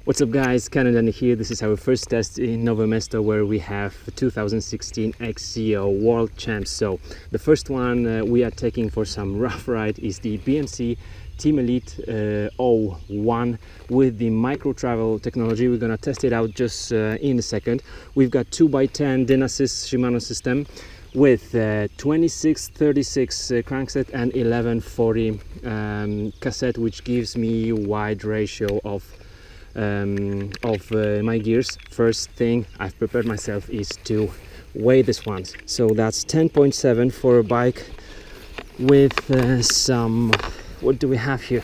What's up guys, Canada here. This is our first test in Novo Mesto where we have 2016 XCO World Champs. So the first one we are taking for some rough ride is the BMC Teamelite 01 with the micro travel technology. We're gonna test it out just in a second. We've got 2x10 Dynasys Shimano system with 2636 crankset and 1140 cassette, which gives me a wide ratio of my gears. First thing I've prepared myself is to weigh this one. So that's 10.7 for a bike with some, what do we have here?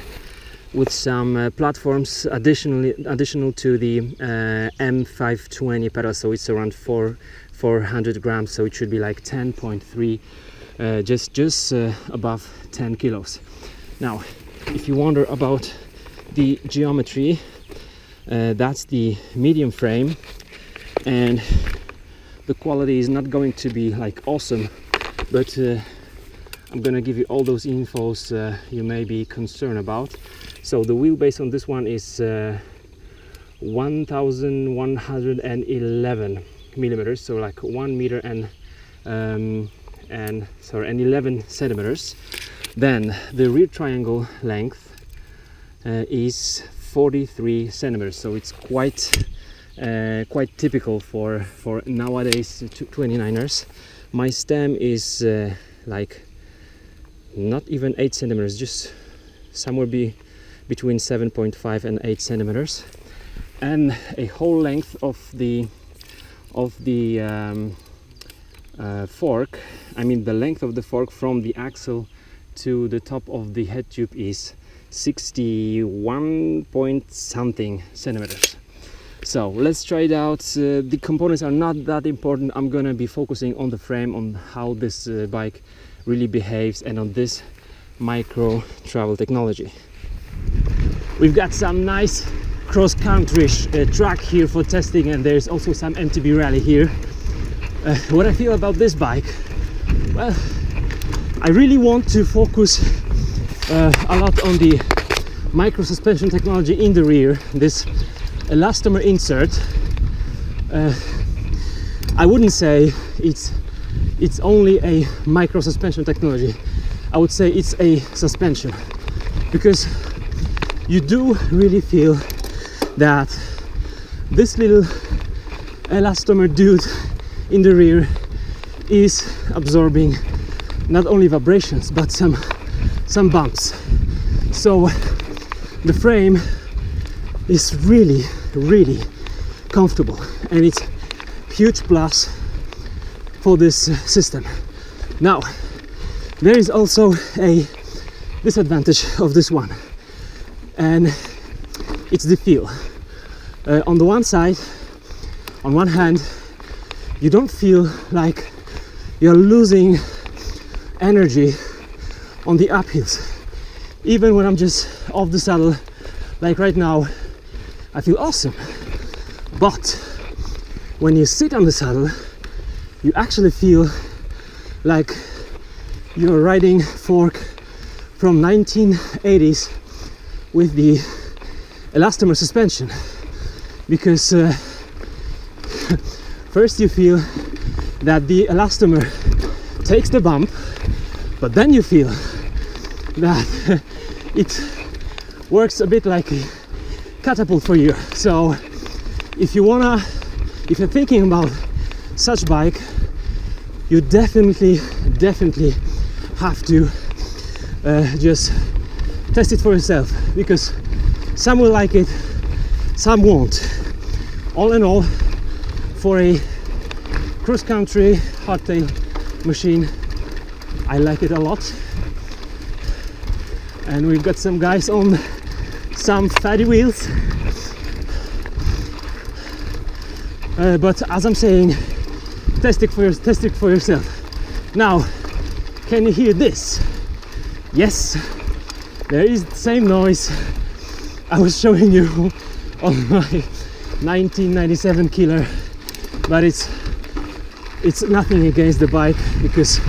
With some platforms additional to the M520 pedal, so it's around 400 grams, so it should be like 10.3, just above 10 kilos. Now, if you wonder about the geometry, that's the medium frame, and the quality is not going to be like awesome, but I'm gonna give you all those infos you may be concerned about. So the wheelbase on this one is 1111 millimeters, so like 1 meter and 11 centimeters. Then the rear triangle length is 43 centimeters, so it's quite typical for nowadays 29ers. My stem is like not even 8 centimeters, just somewhere between 7.5 and 8 centimeters, and a whole length of the fork, I mean the length of the fork from the axle to the top of the head tube is 61 point something centimeters. So let's try it out. The components are not that important. I'm gonna be focusing on the frame, on how this bike really behaves, and on this micro travel technology. We've got some nice cross-country track here for testing, and there's also some MTB rally here. What I feel about this bike, well, I really want to focus a lot on the micro suspension technology in the rear. This elastomer insert, I wouldn't say it's only a micro suspension technology. I would say it's a suspension, because you do really feel that this little elastomer dude in the rear is absorbing not only vibrations but some bumps. So the frame is really comfortable, and it's huge plus for this system. Now, there is also a disadvantage of this one, and it's the feel. On the one side, on one hand, you don't feel like you're losing energy on the uphills. Even when I'm just off the saddle, like right now, I feel awesome. But when you sit on the saddle, you actually feel like you're riding fork from 1980s with the elastomer suspension, because first you feel that the elastomer takes the bump, but then you feel that it works a bit like a catapult for you. So if you're thinking about such bike, you definitely have to just test it for yourself, because some will like it, some won't. All in all, for a cross-country hardtail machine, I like it a lot. And we've got some guys on some fatty wheels, but as I'm saying, test it for yourself. Now, can you hear this? Yes, there is the same noise I was showing you on my 1997 Killer, but it's nothing against the bike, because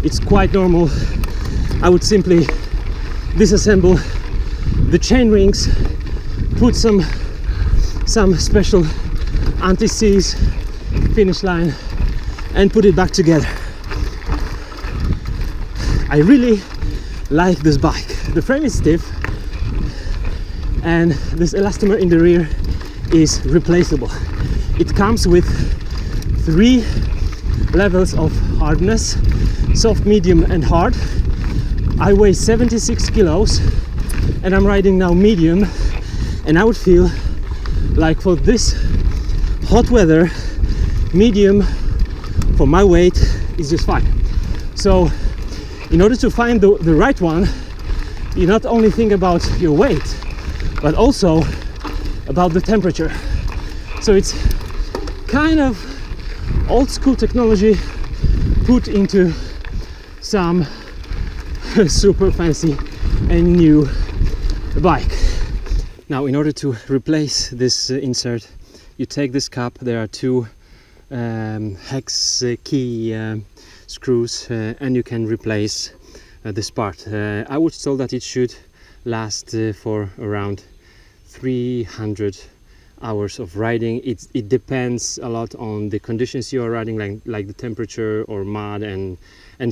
it's quite normal. I would simply disassemble the chain rings, put some some special anti-seize finish line and put it back together. I really like this bike. The frame is stiff and this elastomer in the rear is replaceable. It comes with 3 levels of hardness: soft, medium and hard. I weigh 76 kilos and I'm riding now medium, and I would feel like for this hot weather, medium for my weight is just fine. So in order to find the right one, you not only think about your weight but also about the temperature. So it's kind of old school technology put into some super fancy and new bike. Now, in order to replace this insert, you take this cup. There are 2 hex key screws and you can replace this part. I was told that it should last for around 300 hours of riding. It depends a lot on the conditions you are riding, like the temperature or mud and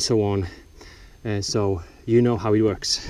so on. So you know how it works.